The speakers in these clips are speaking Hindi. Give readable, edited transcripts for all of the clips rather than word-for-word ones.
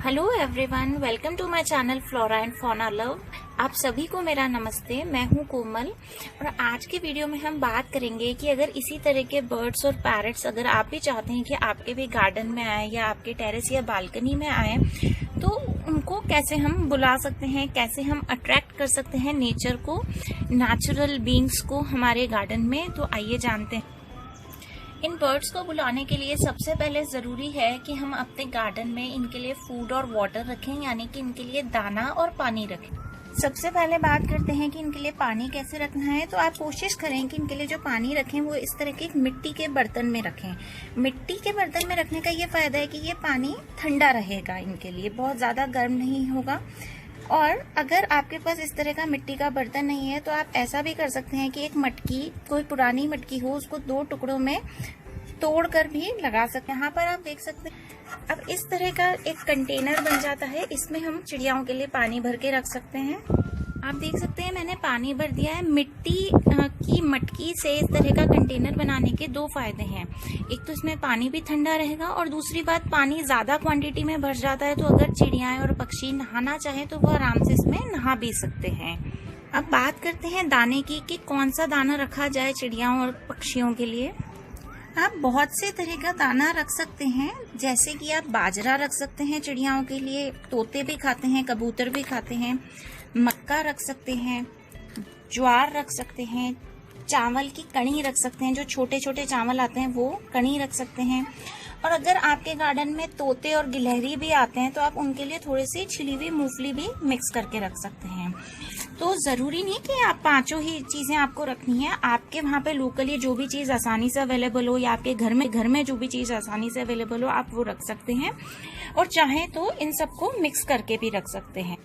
Hello everyone, welcome to my channel flora and fauna love. आप सभी को मेरा नमस्ते। मैं हूं कोमल और आज की वीडियो में हम बात करेंगे कि अगर इसी तरह के बर्ड्स और पैरट्स अगर आप भी चाहते हैं कि आपके भी गार्डन में आए या आपके टेरेस या बालकनी में आए तो उनको कैसे हम बुला सकते हैं, कैसे हम अट्रैक्ट कर सकते हैं नेचर को, नेचुरल बीइंग्स को हमारे गार्डन में। तो आइए जानते हैं। इन बर्ड्स को बुलाने के लिए सबसे पहले ज़रूरी है कि हम अपने गार्डन में इनके लिए फूड और वाटर रखें, यानी कि इनके लिए दाना और पानी रखें। सबसे पहले बात करते हैं कि इनके लिए पानी कैसे रखना है। तो आप कोशिश करें कि इनके लिए जो पानी रखें वो इस तरह के मिट्टी के बर्तन में रखें। मिट्टी के बर्तन में रखने का ये फ़ायदा है कि ये पानी ठंडा रहेगा, इनके लिए बहुत ज़्यादा गर्म नहीं होगा। और अगर आपके पास इस तरह का मिट्टी का बर्तन नहीं है तो आप ऐसा भी कर सकते हैं कि एक मटकी, कोई पुरानी मटकी हो, उसको 2 टुकड़ों में तोड़कर भी लगा सकते हैं। यहाँ पर आप देख सकते हैं अब इस तरह का एक कंटेनर बन जाता है। इसमें हम चिड़ियाओं के लिए पानी भर के रख सकते हैं। आप देख सकते हैं मैंने पानी भर दिया है। मिट्टी की मटकी से इस तरह का कंटेनर बनाने के 2 फायदे हैं। एक तो इसमें पानी भी ठंडा रहेगा और दूसरी बात, पानी ज्यादा क्वांटिटी में भर जाता है तो अगर चिड़ियाएं और पक्षी नहाना चाहें तो वो आराम से इसमें नहा भी सकते हैं। अब बात करते हैं दाने की कि कौन सा दाना रखा जाए चिड़ियाओं और पक्षियों के लिए। आप बहुत से तरह का दाना रख सकते हैं, जैसे कि आप बाजरा रख सकते हैं चिड़ियाओं के लिए, तोते भी खाते हैं, कबूतर भी खाते हैं। मक्का रख सकते हैं, ज्वार रख सकते हैं, चावल की कणी रख सकते हैं, जो छोटे छोटे चावल आते हैं वो कणी रख सकते हैं। और अगर आपके गार्डन में तोते और गिलहरी भी आते हैं तो आप उनके लिए थोड़ी सी छिली हुई मूंगफली भी मिक्स करके रख सकते हैं। तो जरूरी नहीं कि आप 5 ही चीजें आपको रखनी है। आपके वहाँ पे लोकली जो भी चीज आसानी से अवेलेबल हो या आपके घर में जो भी चीज आसानी से अवेलेबल हो आप वो रख सकते हैं, और चाहे तो इन सबको मिक्स करके भी रख सकते हैं।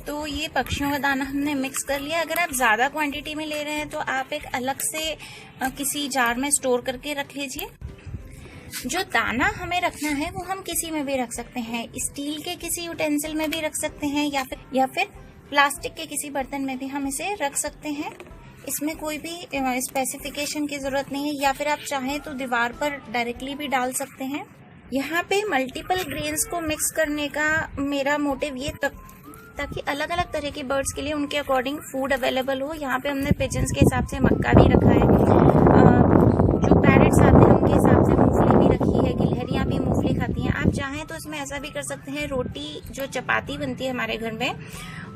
तो ये पक्षियों का दाना हमने मिक्स कर लिया। अगर आप ज्यादा क्वांटिटी में ले रहे हैं तो आप एक अलग से किसी जार में स्टोर करके रख लीजिए। जो दाना हमें रखना है वो हम किसी में भी रख सकते हैं, स्टील के किसी यूटेंसिल में भी रख सकते हैं या फिर प्लास्टिक के किसी बर्तन में भी हम इसे रख सकते हैं। इसमें कोई भी स्पेसिफिकेशन की जरूरत नहीं है, या फिर आप चाहें तो दीवार पर डायरेक्टली भी डाल सकते हैं। यहाँ पे मल्टीपल ग्रेन्स को मिक्स करने का मेरा मोटिव ये ताकि अलग अलग तरह के बर्ड्स के लिए उनके अकॉर्डिंग फूड अवेलेबल हो। यहाँ पे हमने पिजन्स के हिसाब से मक्का भी रखा है, जो पैरट्स आते हैं उनके हिसाब से मूंगफली भी रखी है, गिलहरियां भी मूंगफली खाती हैं। आप चाहें तो इसमें ऐसा भी कर सकते हैं, रोटी जो चपाती बनती है हमारे घर में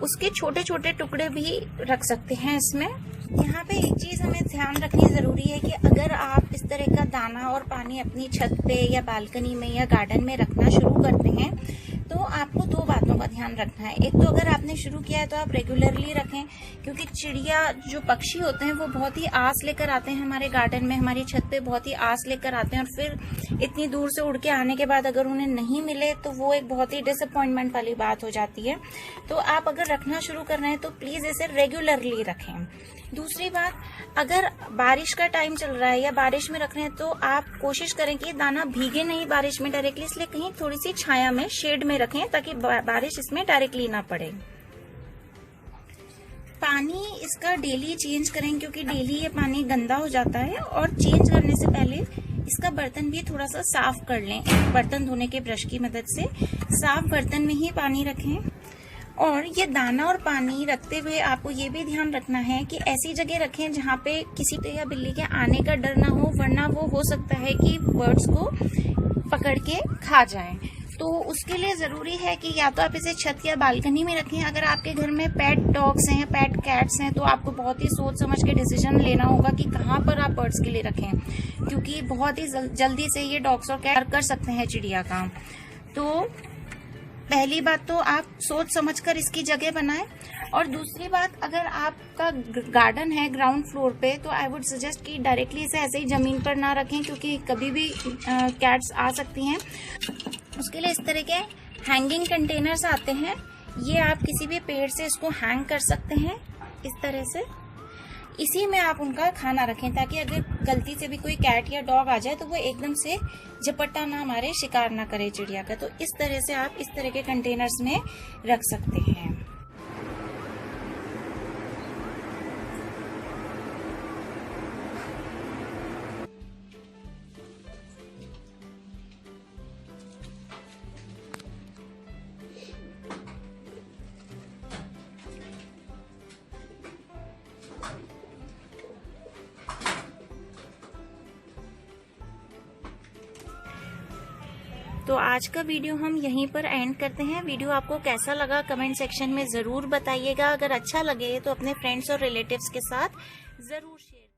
उसके छोटे छोटे टुकड़े भी रख सकते हैं इसमें। यहाँ पे एक चीज हमें ध्यान रखनी जरूरी है कि अगर आप इस तरह का दाना और पानी अपनी छत पे या बालकनी में या गार्डन में रखना शुरू करते हैं तो आपको 2 बातों का ध्यान रखना है। एक तो अगर आपने शुरू किया है तो आप रेगुलरली रखें, क्योंकि चिड़िया जो पक्षी होते हैं वो बहुत ही आस लेकर आते हैं हमारे गार्डन में, हमारी छत पे बहुत ही आस लेकर आते हैं, और फिर इतनी दूर से उड़ के आने के बाद अगर उन्हें नहीं मिले तो वो एक बहुत ही डिसअपॉइंटमेंट वाली बात हो जाती है। तो आप अगर रखना शुरू कर रहे हैं तो प्लीज इसे रेगुलरली रखें। दूसरी बात, अगर बारिश का टाइम चल रहा है या बारिश में रख रहे हैं तो आप कोशिश करें कि दाना भीगे नहीं बारिश में डायरेक्टली, इसलिए कहीं थोड़ी सी छाया में, शेड में रखें ताकि बारिश इसमें डायरेक्टली ना पड़े। पानी इसका डेली चेंज करें, क्योंकि डेली ये पानी गंदा हो जाता है, और चेंज करने से पहले इसका बर्तन भी थोड़ा सा साफ कर लें। बर्तन धोने के ब्रश की मदद से साफ बर्तन में ही पानी रखें। और ये दाना और पानी रखते हुए आपको ये भी ध्यान रखना है कि ऐसी जगह रखें जहाँ पे किसी या बिल्ली के आने का डर ना हो, वरना वो हो सकता है कि बर्ड्स को पकड़ के खा जाए। तो उसके लिए जरूरी है कि या तो आप इसे छत या बालकनी में रखें। अगर आपके घर में पेट डॉग्स हैं, पेट कैट्स हैं, तो आपको बहुत ही सोच समझ के डिसीजन लेना होगा कि कहाँ पर आप बर्ड्स के लिए रखें, क्योंकि बहुत ही जल्दी से ये डॉग्स और कैट कर सकते हैं चिड़िया का। तो पहली बात तो आप सोच समझकर इसकी जगह बनाएं। और दूसरी बात, अगर आपका गार्डन है ग्राउंड फ्लोर पे तो आई वुड सजेस्ट कि डायरेक्टली इसे ऐसे ही जमीन पर ना रखें, क्योंकि कभी भी कैट्स आ सकती हैं। उसके लिए इस तरह के हैंगिंग कंटेनर्स आते हैं, ये आप किसी भी पेड़ से इसको हैंग कर सकते हैं इस तरह से। इसी में आप उनका खाना रखें ताकि अगर गलती से भी कोई कैट या डॉग आ जाए तो वो एकदम से झपट्टा ना मारे, शिकार ना करे चिड़िया का। तो इस तरह से आप इस तरह के कंटेनर्स में रख सकते हैं। तो आज का वीडियो हम यहीं पर एंड करते हैं। वीडियो आपको कैसा लगा कमेंट सेक्शन में ज़रूर बताइएगा। अगर अच्छा लगे तो अपने फ्रेंड्स और रिलेटिव्स के साथ ज़रूर शेयर